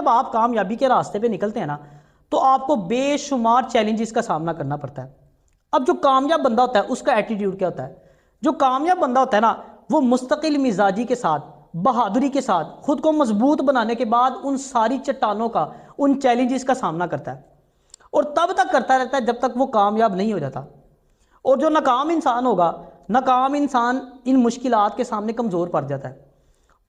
जब आप कामयाबी के रास्ते पे निकलते हैं ना, तो आपको बेशुमार चैलेंजेस का सामना करना पड़ता है। अब जो कामयाब बंदा होता है उसका एटीट्यूड क्या होता है? जो कामयाब बंदा होता है ना, वो मुस्तकिल मिजाजी के साथ, बहादुरी के साथ, खुद को मजबूत बनाने के बाद उन सारी चट्टानों का, उन चैलेंजेस का सामना करता है, और तब तक करता रहता है जब तक वो कामयाब नहीं हो जाता। और जो नाकाम इंसान होगा, नाकाम इंसान इन मुश्किलात के सामने कमज़ोर पड़ जाता है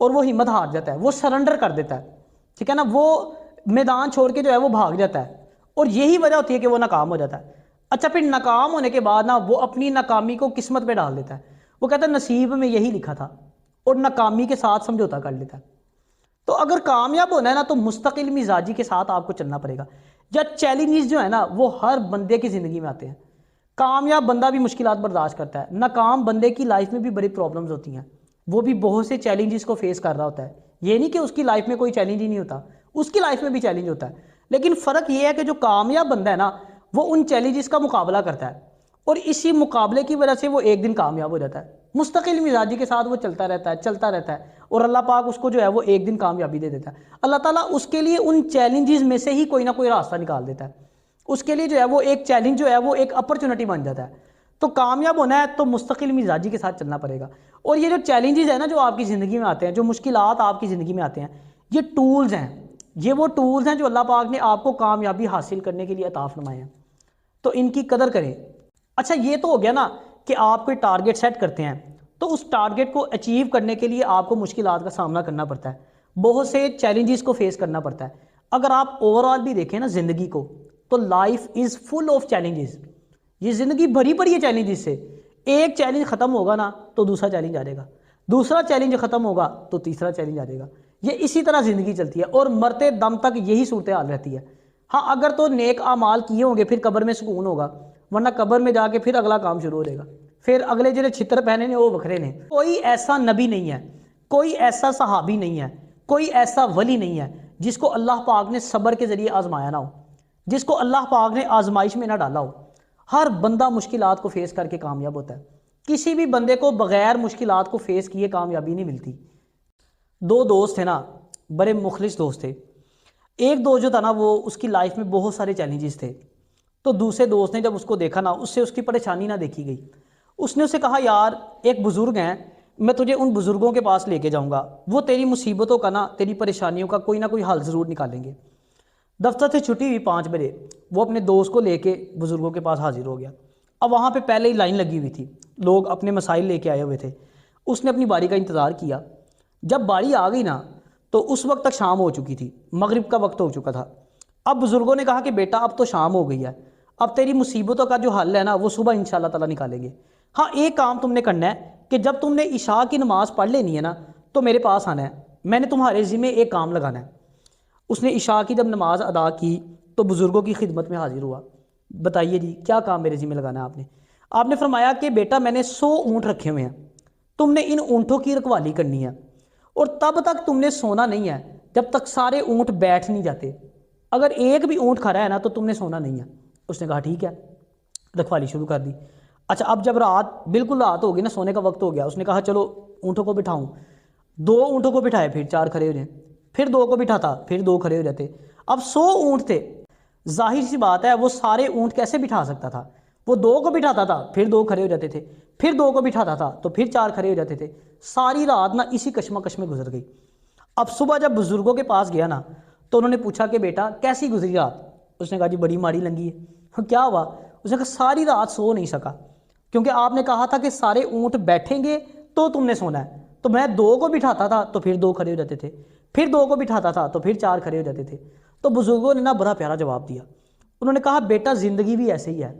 और वो हिम्मत हार जाता है, वो सरेंडर कर देता है, ठीक है ना, वो मैदान छोड़ के जो है वो भाग जाता है, और यही वजह होती है कि वो नाकाम हो जाता है। अच्छा, फिर नाकाम होने के बाद ना वो अपनी नाकामी को किस्मत पे डाल देता है, वो कहता है नसीब में यही लिखा था, और नाकामी के साथ समझौता कर लेता है। तो अगर कामयाब होना है ना, तो मुस्तकिल मिजाजी के साथ आपको चलना पड़ेगा। या चैलेंजेस जो है ना, वो हर बंदे की ज़िंदगी में आते हैं। कामयाब बंदा भी मुश्किलात बर्दाश्त करता है, नाकाम बंदे की लाइफ में भी बड़ी प्रॉब्लम्स होती हैं, वो भी बहुत से चैलेंजेस को फेस कर रहा होता है। ये नहीं कि उसकी लाइफ में कोई चैलेंज ही नहीं होता, उसकी लाइफ में भी चैलेंज होता है, लेकिन फ़र्क ये है कि जो कामयाब बंदा है ना, वो उन चैलेंजेस का मुकाबला करता है, और इसी मुकाबले की वजह से वो एक दिन कामयाब हो जाता है। मुस्तकिल मिजाजी के साथ वो चलता रहता है, चलता रहता है, और अल्लाह पाक उसको जो है वो एक दिन कामयाबी दे देता है। अल्लाह ताला उसके लिए उन चैलेंजेस में से ही कोई ना कोई रास्ता निकाल देता है, उसके लिए जो है वो एक चैलेंज जो है वो एक अपॉर्चुनिटी बन जाता है। तो कामयाब होना है तो मुस्तकिल मिजाजी के साथ चलना पड़ेगा। और ये जो चैलेंजेस है ना, जो आपकी ज़िंदगी में आते हैं, जो मुश्किलात आपकी ज़िंदगी में आते हैं, ये टूल्स हैं, ये वो टूल्स हैं जो अल्लाह पाक ने आपको कामयाबी हासिल करने के लिए अता फरमाए हैं, तो इनकी कदर करें। अच्छा, ये तो हो गया ना कि आप कोई टारगेट सेट करते हैं, तो उस टारगेट को अचीव करने के लिए आपको मुश्किलात का सामना करना पड़ता है, बहुत से चैलेंजेस को फेस करना पड़ता है। अगर आप ओवरऑल भी देखें ना ज़िंदगी को, तो life is full of challenges. ये ज़िंदगी भरी पड़ी है चैलेंजेस से। एक चैलेंज ख़त्म होगा ना, तो दूसरा चैलेंज आ जाएगा, दूसरा चैलेंज ख़त्म होगा तो तीसरा चैलेंज आ जाएगा। ये इसी तरह ज़िंदगी चलती है, और मरते दम तक यही सूरत हाल रहती है। हाँ, अगर तो नेक आमाल किए होंगे फिर कब्र में सुकून होगा, वरना कब्र में जाके फिर अगला काम शुरू हो जाएगा, फिर अगले जो छितर पहने ने वो बखरे ने। कोई ऐसा नबी नहीं है, कोई ऐसा सहाबी नहीं है, कोई ऐसा वली नहीं है जिसको अल्लाह पाक ने सब्र के ज़रिए आजमाया ना हो, जिसको अल्लाह पाक ने आजमाइश में ना डाला हो। हर बंदा मुश्किलात को फेस करके कामयाब होता है। किसी भी बंदे को बगैर मुश्किलात को फेस किए कामयाबी नहीं मिलती। दो दोस्त थे ना, बड़े मुखलिस दोस्त थे। एक दोस्त जो था ना, वो उसकी लाइफ में बहुत सारे चैलेंजेस थे, तो दूसरे दोस्त ने जब उसको देखा ना, उससे उसकी परेशानी ना देखी गई। उसने उसे कहा, यार एक बुज़ुर्ग हैं, मैं तुझे उन बुज़ुर्गों के पास लेके जाऊंगा, वो तेरी मुसीबतों का ना, तेरी परेशानियों का कोई ना कोई हल ज़रूर निकालेंगे। दफ्तर से छुट्टी हुई 5 बजे, वो अपने दोस्त को लेके बुज़ुर्गों के पास हाजिर हो गया। अब वहाँ पे पहले ही लाइन लगी हुई थी, लोग अपने मसाइल लेके आए हुए थे। उसने अपनी बारी का इंतज़ार किया। जब बारी आ गई ना, तो उस वक्त तक शाम हो चुकी थी, मगरिब का वक्त हो चुका था। अब बुज़ुर्गों ने कहा कि बेटा अब तो शाम हो गई है, अब तेरी मुसीबतों का जो हल है ना, वो सुबह इंशाल्लाह ताला निकालेंगे। हाँ, एक काम तुमने करना है कि जब तुमने इशा की नमाज़ पढ़ लेनी है ना, तो मेरे पास आना है, मैंने तुम्हारे ज़िम्मे एक काम लगाना है। उसने इशा की जब नमाज़ अदा की तो बुज़ुर्गों की खिदमत में हाजिर हुआ। बताइए जी, क्या काम मेरे ज़िम्मे लगाना है आपने? आपने फरमाया कि बेटा मैंने 100 ऊँट रखे हुए हैं, तुमने इन ऊँटों की रखवाली करनी है, और तब तक तुमने सोना नहीं है जब तक सारे ऊँट बैठ नहीं जाते। अगर एक भी ऊँट खड़ा है ना, तो तुमने सोना नहीं है। उसने कहा ठीक है, रखवाली शुरू कर दी। अच्छा, अब जब रात, बिल्कुल रात हो गई ना, सोने का वक्त हो गया, उसने कहा चलो ऊँटों को बिठाऊँ। 2 ऊँटों को बिठाए, फिर 4 खड़े हो जाए, फिर 2 को बिठाता, फिर 2 खड़े हो जाते। अब 100 ऊँट थे, जाहिर सी बात है वो सारे ऊँट कैसे बिठा सकता था? वो 2 को बिठाता था, फिर 2 खड़े हो जाते थे, फिर 2 को बिठाता था, तो फिर 4 खड़े हो जाते थे। सारी रात ना इसी कश्मकश में गुजर गई। अब सुबह जब बुजुर्गों के पास गया ना, तो उन्होंने पूछा कि बेटा कैसी गुजरी रात? उसने कहा जी बड़ी माड़ी लंगी है। क्या हुआ? उसने कहा सारी रात सो नहीं सका, क्योंकि आपने कहा था कि सारे ऊँट बैठेंगे तो तुमने सोना है। तो मैं 2 को बिठाता था तो फिर 2 खड़े हो जाते थे, फिर 2 को बिठाता था तो फिर 4 खड़े हो जाते थे। तो बुजुर्गों ने ना बड़ा प्यारा जवाब दिया। उन्होंने कहा बेटा ज़िंदगी भी ऐसे ही है,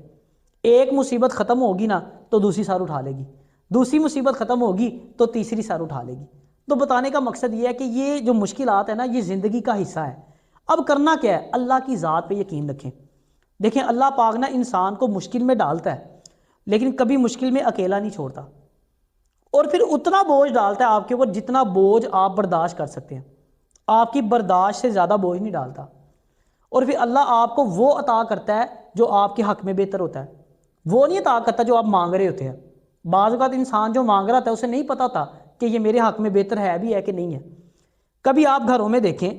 एक मुसीबत ख़त्म होगी ना तो दूसरी सार उठा लेगी, दूसरी मुसीबत ख़त्म होगी तो तीसरी सार उठा लेगी। तो बताने का मकसद ये है कि ये जो मुश्किलात है ना, ये ज़िंदगी का हिस्सा है। अब करना क्या है? अल्लाह की ज़ात पे यकीन रखें। देखें, अल्लाह पाक ना इंसान को मुश्किल में डालता है, लेकिन कभी मुश्किल में अकेला नहीं छोड़ता, और फिर उतना बोझ डालता है आपके ऊपर जितना बोझ आप बर्दाश्त कर सकते हैं। आपकी बर्दाश्त से ज़्यादा बोझ नहीं डालता। और फिर अल्लाह आपको वो अता करता है जो आपके हक़ में बेहतर होता है, वो नहीं अता करता जो आप मांग रहे होते हैं। बाज़ औक़ात इंसान जो मांग रहा था उसे नहीं पता था कि ये मेरे हक़ में बेहतर है भी है कि नहीं है। कभी आप घरों में देखें,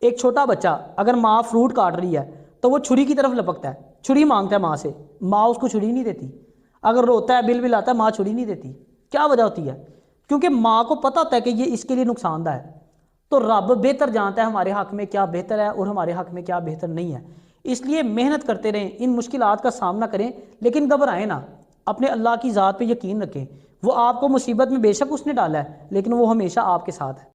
एक छोटा बच्चा अगर माँ फ्रूट काट रही है तो वो छुरी की तरफ लपकता है, छुरी मांगता है माँ से, माँ उसको छुरी नहीं देती। अगर रोता है, बिल बिल आता है, माँ छुरी नहीं देती। क्या वजह होती है? क्योंकि माँ को पता होता है कि ये इसके लिए नुकसानदा है। तो रब बेहतर जानता है हमारे हक में क्या बेहतर है और हमारे हक में क्या बेहतर नहीं है। इसलिए मेहनत करते रहें, इन मुश्किलात का सामना करें, लेकिन घबराएं ना। अपने अल्लाह की ज़ात पे यकीन रखें। वो आपको मुसीबत में बेशक उसने डाला है, लेकिन वो हमेशा आपके साथ है।